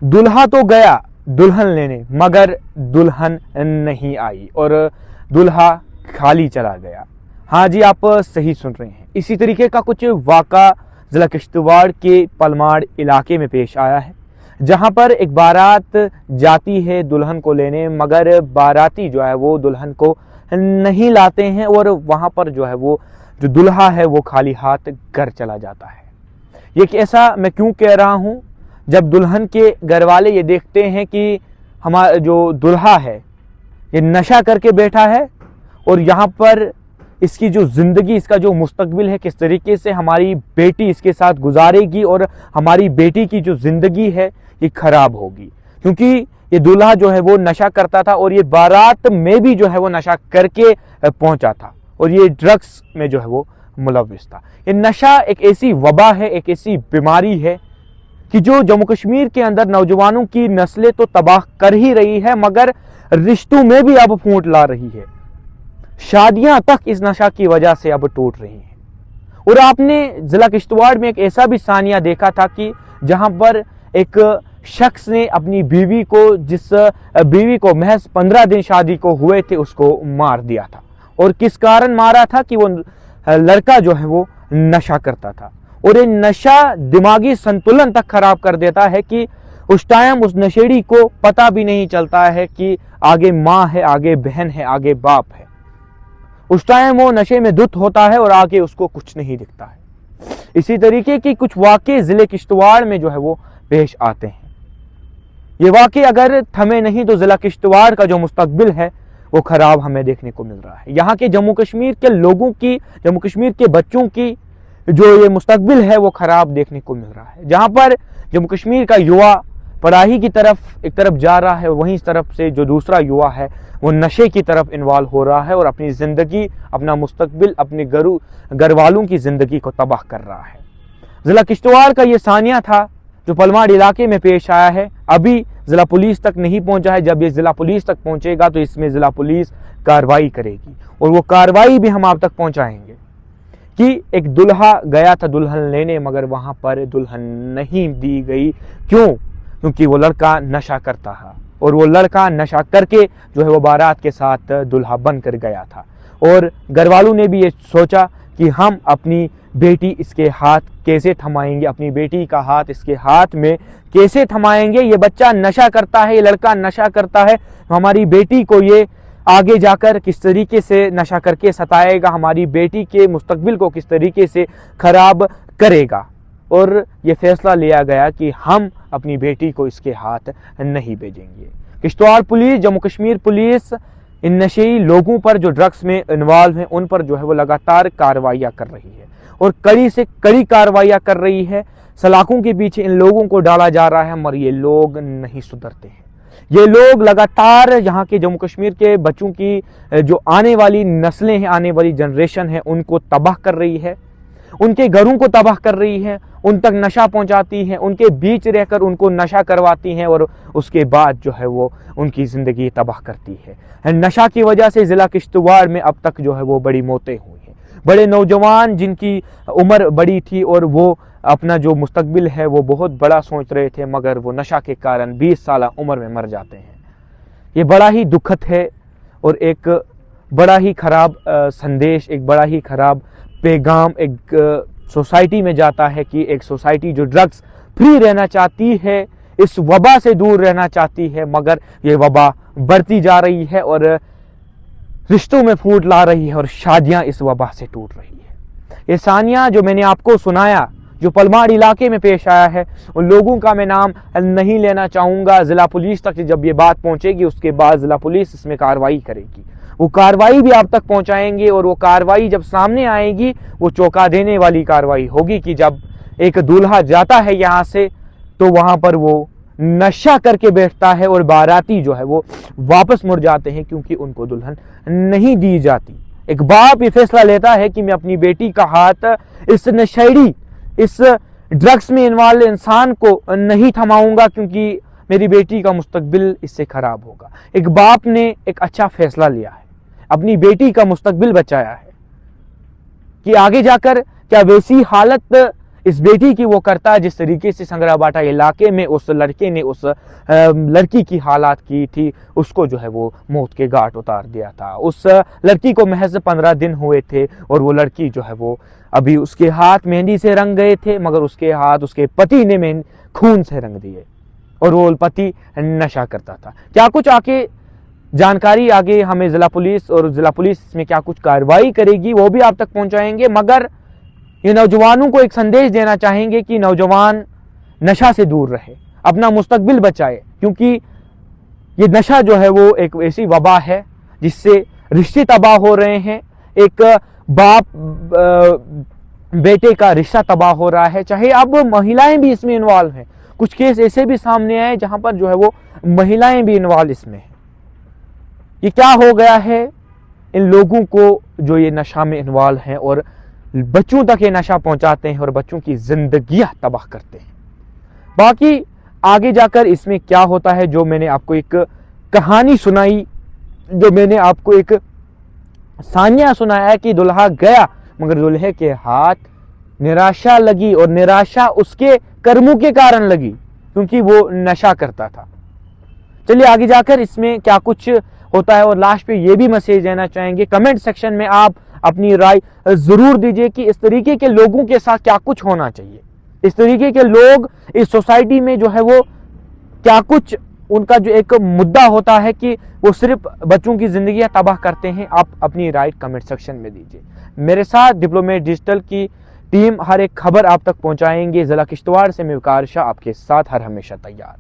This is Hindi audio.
दुल्हा तो गया दुल्हन लेने मगर दुल्हन नहीं आई और दुल्हा खाली चला गया। हाँ जी, आप सही सुन रहे हैं। इसी तरीके का कुछ वाक़ा ज़िला किश्तवाड़ के पलमाड़ इलाके में पेश आया है, जहाँ पर एक बारात जाती है दुल्हन को लेने मगर बाराती जो है वो दुल्हन को नहीं लाते हैं और वहाँ पर जो है वो जो दुल्हा है वो खाली हाथ घर चला जाता है। ये ऐसा मैं क्यों कह रहा हूँ, जब दुल्हन के घर वाले ये देखते हैं कि हमारा जो दुल्हा है ये नशा करके बैठा है और यहाँ पर इसकी जो ज़िंदगी, इसका जो मुस्तकबिल है, किस तरीके से हमारी बेटी इसके साथ गुजारेगी और हमारी बेटी की जो ज़िंदगी है ये ख़राब होगी, क्योंकि ये दूल्हा जो है वो नशा करता था और ये बारात में भी जो है वो नशा करके पहुंचा था और ये ड्रग्स में जो है वो मुलव्विस था। ये नशा एक ऐसी वबा है, एक ऐसी बीमारी है कि जो जम्मू कश्मीर के अंदर नौजवानों की नस्लें तो तबाह कर ही रही है मगर रिश्तों में भी अब फूट ला रही है। शादियां तक इस नशा की वजह से अब टूट रही हैं। और आपने जिला किश्तवाड़ में एक ऐसा भी सानिया देखा था कि जहां पर एक शख्स ने अपनी बीवी को, जिस बीवी को महज 15 दिन शादी को हुए थे, उसको मार दिया था। और किस कारण मारा था कि वो लड़का जो है वो नशा करता था और ये नशा दिमागी संतुलन तक खराब कर देता है कि उस टाइम उस नशेड़ी को पता भी नहीं चलता है कि आगे माँ है, आगे बहन है, आगे बाप है। उस टाइम वो नशे में धुत होता है और आगे उसको कुछ नहीं दिखता है। इसी तरीके की कुछ वाक़े ज़िले किश्तवाड़ में जो है वो पेश आते हैं। ये वाक़े अगर थमे नहीं तो ज़िला किश्तवाड़ का जो मुस्तकबिल है वो ख़राब हमें देखने को मिल रहा है। यहाँ के जम्मू कश्मीर के लोगों की, जम्मू कश्मीर के बच्चों की जो ये मुस्तकबिल है वो ख़राब देखने को मिल रहा है। जहाँ पर जम्मू कश्मीर का युवा पढ़ाई की तरफ एक तरफ जा रहा है, वहीं इस तरफ से जो दूसरा युवा है वो नशे की तरफ इन्वॉल्व हो रहा है और अपनी ज़िंदगी, अपना मुस्तकबिल, अपने घर वालों की ज़िंदगी को तबाह कर रहा है। ज़िला किश्तवाड़ का ये सानिया था जो पलमाड़ इलाके में पेश आया है। अभी ज़िला पुलिस तक नहीं पहुंचा है। जब ये ज़िला पुलिस तक पहुंचेगा तो इसमें ज़िला पुलिस कार्रवाई करेगी और वो कार्रवाई भी हम आप तक पहुंचाएंगे कि एक दुल्हा गया था दुल्हन लेने मगर वहां पर दुल्हन नहीं दी गई। क्यों? क्योंकि वो लड़का नशा करता था और वो लड़का नशा करके जो है वो बारात के साथ दुल्हा बनकर गया था। और घर वालों ने भी ये सोचा कि हम अपनी बेटी इसके हाथ कैसे थमाएंगे, अपनी बेटी का हाथ इसके हाथ में कैसे थमाएंगे। ये बच्चा नशा करता है, ये लड़का नशा करता है, हमारी बेटी को ये आगे जाकर किस तरीके से नशा करके सताएगा, हमारी बेटी के मुस्तकबिल को किस तरीके से खराब करेगा। और ये फैसला लिया गया कि हम अपनी बेटी को इसके हाथ नहीं भेजेंगे। किश्तवाड़ पुलिस, जम्मू कश्मीर पुलिस इन नशेई लोगों पर जो ड्रग्स में इन्वॉल्व हैं उन पर जो है वो लगातार कार्रवाइयाँ कर रही है और कड़ी से कड़ी कार्रवाइयाँ कर रही है। सलाखों के पीछे इन लोगों को डाला जा रहा है मगर ये लोग नहीं सुधरते हैं। ये लोग लगातार यहाँ के जम्मू कश्मीर के बच्चों की जो आने वाली नस्लें हैं, आने वाली जनरेशन है, उनको तबाह कर रही है, उनके घरों को तबाह कर रही है, उन तक नशा पहुंचाती हैं, उनके बीच रहकर उनको नशा करवाती हैं और उसके बाद जो है वो उनकी ज़िंदगी तबाह करती है। नशा की वजह से ज़िला किश्तवाड़ में अब तक जो है वो बड़ी मौतें हुई हैं। बड़े नौजवान जिनकी उम्र बड़ी थी और वो अपना जो मुस्तकबिल है वो बहुत बड़ा सोच रहे थे मगर वो नशा के कारण 20 साल उम्र में मर जाते हैं। ये बड़ा ही दुखद है और एक बड़ा ही ख़राब संदेश, एक बड़ा ही ख़राब पैगाम एक सोसाइटी में जाता है कि एक सोसाइटी जो ड्रग्स फ्री रहना चाहती है, इस वबा से दूर रहना चाहती है, मगर ये वबा बढ़ती जा रही है और रिश्तों में फूट ला रही है और शादियां इस वबा से टूट रही है। ये सानिया जो मैंने आपको सुनाया, जो पलमाड़ इलाके में पेश आया है, उन लोगों का मैं नाम नहीं लेना चाहूँगा। ज़िला पुलिस तक जब ये बात पहुँचेगी उसके बाद ज़िला पुलिस इसमें कार्रवाई करेगी। वो कार्रवाई भी आप तक पहुंचाएंगे और वो कार्रवाई जब सामने आएगी वो चौंका देने वाली कार्रवाई होगी कि जब एक दूल्हा जाता है यहाँ से तो वहाँ पर वो नशा करके बैठता है और बाराती जो है वो वापस मुड़ जाते हैं क्योंकि उनको दुल्हन नहीं दी जाती। एक बाप ये फैसला लेता है कि मैं अपनी बेटी का हाथ इस नशेड़ी, इस ड्रग्स में इन्वॉल्व इंसान को नहीं थमाऊंगा क्योंकि मेरी बेटी का मुस्तकबिल इससे खराब होगा। एक बाप ने एक अच्छा फैसला लिया है, अपनी बेटी का मुस्तकबिल बचाया है कि आगे जाकर क्या वैसी हालत इस बेटी की वो करता जिस तरीके से संगराबाटा इलाके में उस लड़के ने उस लड़की की हालात की थी, उसको जो है वो मौत के घाट उतार दिया था। उस लड़की को महज 15 दिन हुए थे और वो लड़की जो है वो अभी उसके हाथ मेहंदी से रंग गए थे, मगर उसके हाथ उसके पति ने खून से रंग दिए और वो पति नशा करता था। क्या कुछ आके जानकारी आगे हमें जिला पुलिस और जिला पुलिस इसमें क्या कुछ कार्रवाई करेगी वो भी आप तक पहुंचाएंगे, मगर ये नौजवानों को एक संदेश देना चाहेंगे कि नौजवान नशा से दूर रहे, अपना मुस्तकबिल बचाए, क्योंकि ये नशा जो है वो एक ऐसी वबा है जिससे रिश्ते तबाह हो रहे हैं। एक बाप बेटे का रिश्ता तबाह हो रहा है, चाहे अब महिलाएं भी इसमें इन्वॉल्व हैं। कुछ केस ऐसे भी सामने आए जहां पर जो है वो महिलाएं भी इन्वॉल्व इसमें हैं। ये क्या हो गया है इन लोगों को जो ये नशा में इन्वॉल्व हैं और बच्चों तक ये नशा पहुंचाते हैं और बच्चों की जिंदगियां तबाह करते हैं। बाकी आगे जाकर इसमें क्या होता है, जो मैंने आपको एक कहानी सुनाई, जो मैंने आपको एक सानिया सुनाया कि दुल्हा गया मगर दुल्हे के हाथ निराशा लगी और निराशा उसके कर्मों के कारण लगी क्योंकि वो नशा करता था। चलिए आगे जाकर इसमें क्या कुछ होता है और लास्ट पे ये भी मैसेज देना चाहेंगे, कमेंट सेक्शन में आप अपनी राय जरूर दीजिए कि इस तरीके के लोगों के साथ क्या कुछ होना चाहिए, इस तरीके के लोग इस सोसाइटी में जो है वो क्या कुछ उनका जो एक मुद्दा होता है कि वो सिर्फ बच्चों की जिंदगी तबाह करते हैं। आप अपनी राय कमेंट सेक्शन में दीजिए। मेरे साथ डिप्लोमेट डिजिटल की टीम हर एक खबर आप तक पहुंचाएंगे। जिला किश्तवाड़ से मैं विकार शाह आपके साथ हर हमेशा तैयार।